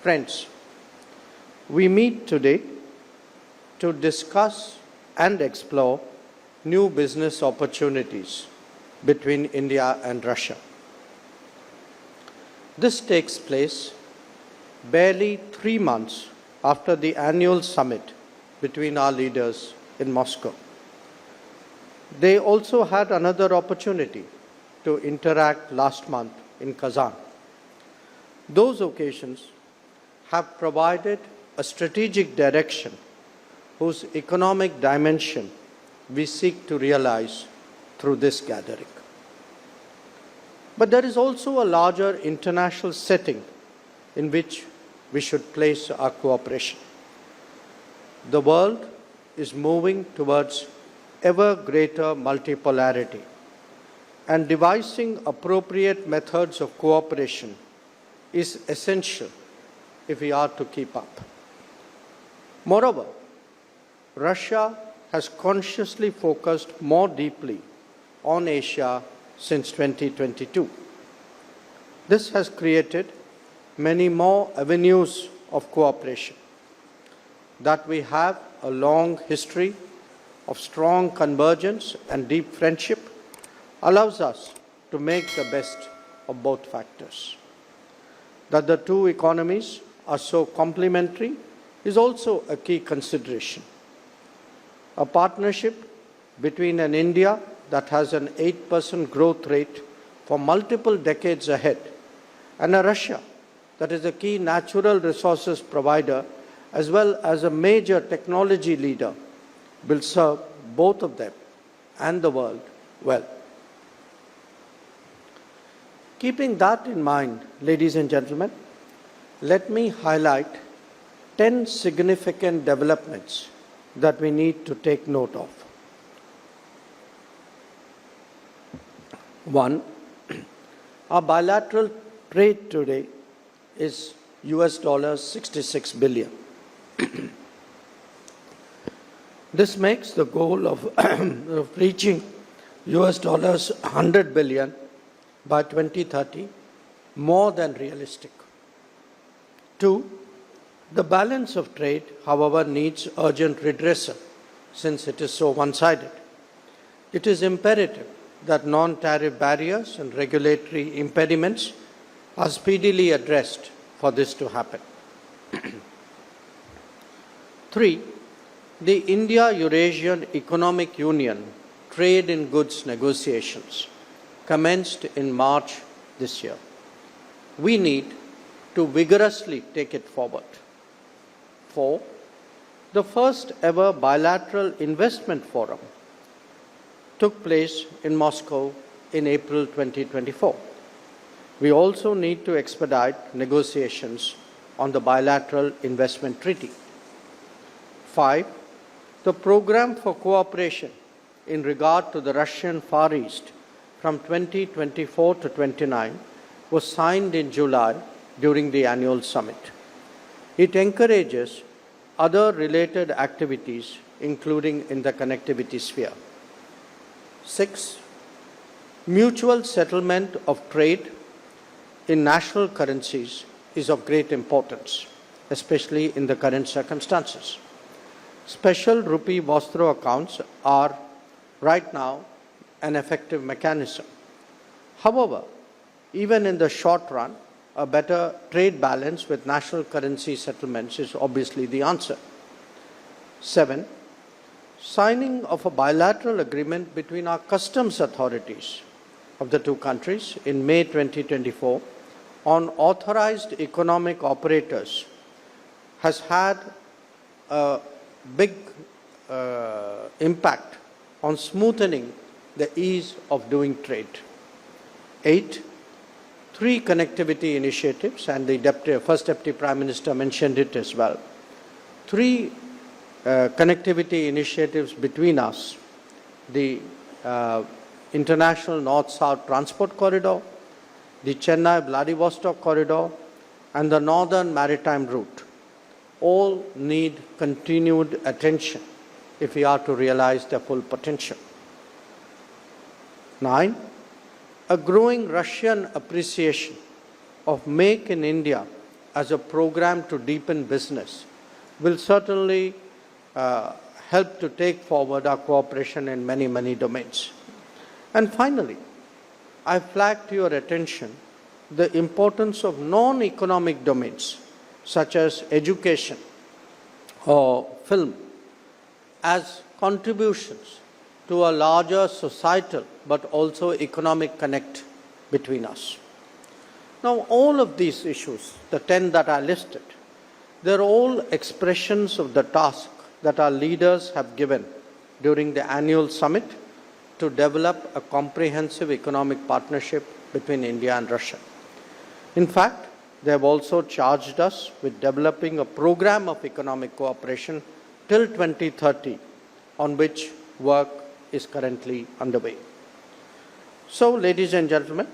Friends, we meet today to discuss and explore new business opportunities between India and Russia. This takes place barely 3 months after the annual summit between our leaders in Moscow. They also had another opportunity to interact last month in Kazan. Those occasions have provided a strategic direction whose economic dimension we seek to realize through this gathering. But there is also a larger international setting in which we should place our cooperation. The world is moving towards ever greater multipolarity, and devising appropriate methods of cooperation is essential if we are to keep up. Moreover, Russia has consciously focused more deeply on Asia since 2022. This has created many more avenues of cooperation. That we have a long history of strong convergence and deep friendship allows us to make the best of both factors. That the two economies are so complementary is also a key consideration. A partnership between an India that has an 8% growth rate for multiple decades ahead and a Russia that is a key natural resources provider as well as a major technology leader will serve both of them and the world well. Keeping that in mind, ladies and gentlemen, let me highlight 10 significant developments that we need to take note of. 1. Our bilateral trade today is $66 billion. This makes the goal of reaching $100 billion by 2030 more than realistic. 2. The balance of trade, however, needs urgent redressal since it is so one-sided. It is imperative that non-tariff barriers and regulatory impediments are speedily addressed for this to happen. 3. The India-Eurasian Economic Union Trade in Goods negotiations commenced in March this year. We need to vigorously take it forward. 4. The first ever bilateral investment forum took place in Moscow in April 2024. We also need to expedite negotiations on the bilateral investment treaty. 5. The program for cooperation in regard to the Russian Far East from 2024 to 29 was signed in July during the annual summit. It encourages other related activities, including in the connectivity sphere. 6. Mutual settlement of trade in national currencies is of great importance, especially in the current circumstances. Special rupee Vostro accounts are right now an effective mechanism. However, even in the short run, a better trade balance with national currency settlements is obviously the answer. 7. Signing of a bilateral agreement between our customs authorities of the two countries in May 2024 on authorized economic operators has had a big impact on smoothening the ease of doing trade. 8. 3 connectivity initiatives, and the First Deputy Prime Minister mentioned it as well. 3 connectivity initiatives between us, the International North-South Transport Corridor, the Chennai-Vladivostok Corridor, and the Northern Maritime Route, all need continued attention if we are to realize their full potential. 9. A growing Russian appreciation of Make in India as a program to deepen business will certainly help to take forward our cooperation in many, many domains. And finally, I flag to your attention the importance of non-economic domains such as education or film as contributions to a larger societal but also economic connect between us. Now, all of these issues, the 10 that I listed, they're all expressions of the task that our leaders have given during the annual summit to develop a comprehensive economic partnership between India and Russia. In fact, they have also charged us with developing a program of economic cooperation till 2030, on which work is currently underway. So, ladies and gentlemen,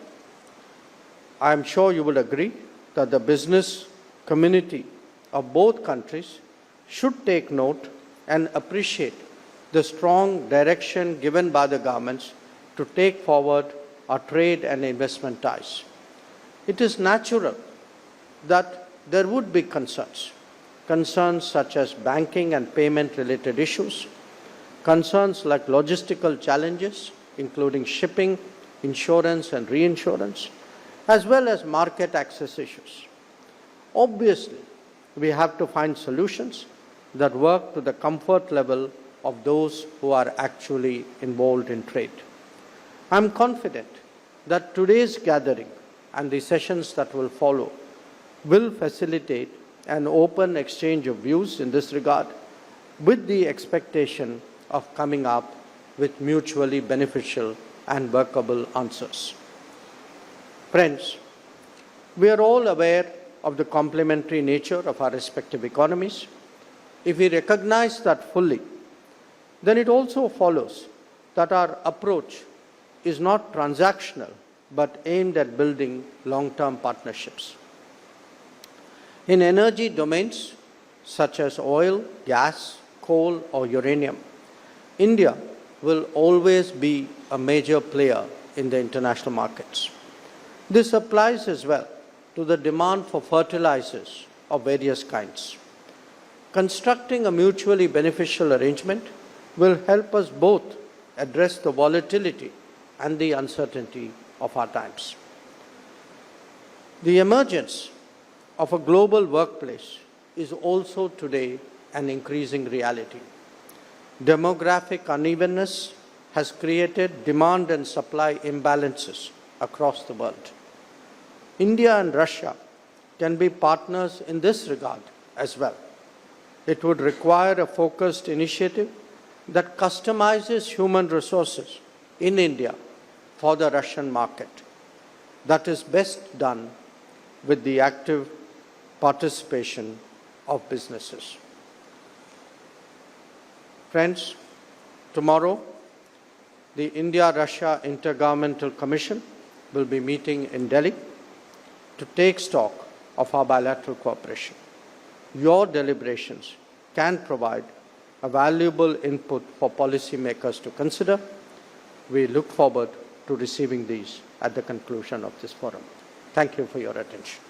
I am sure you will agree that the business community of both countries should take note and appreciate the strong direction given by the governments to take forward our trade and investment ties. It is natural that there would be concerns such as banking and payment-related issues, concerns like logistical challenges, including shipping, insurance and reinsurance, as well as market access issues. Obviously, we have to find solutions that work to the comfort level of those who are actually involved in trade. I am confident that today's gathering and the sessions that will follow will facilitate an open exchange of views in this regard, with the expectation of coming up with mutually beneficial and workable answers. Friends, we are all aware of the complementary nature of our respective economies. If we recognize that fully, then it also follows that our approach is not transactional but aimed at building long-term partnerships. In energy domains such as oil, gas, coal or uranium, India will always be a major player in the international markets. This applies as well to the demand for fertilizers of various kinds. Constructing a mutually beneficial arrangement will help us both address the volatility and the uncertainty of our times. The emergence of a global workplace is also today an increasing reality. Demographic unevenness has created demand and supply imbalances across the world. India and Russia can be partners in this regard as well. It would require a focused initiative that customizes human resources in India for the Russian market. That is best done with the active participation of businesses. Friends, tomorrow the India-Russia Intergovernmental Commission will be meeting in Delhi to take stock of our bilateral cooperation. Your deliberations can provide a valuable input for policymakers to consider. We look forward to receiving these at the conclusion of this forum. Thank you for your attention.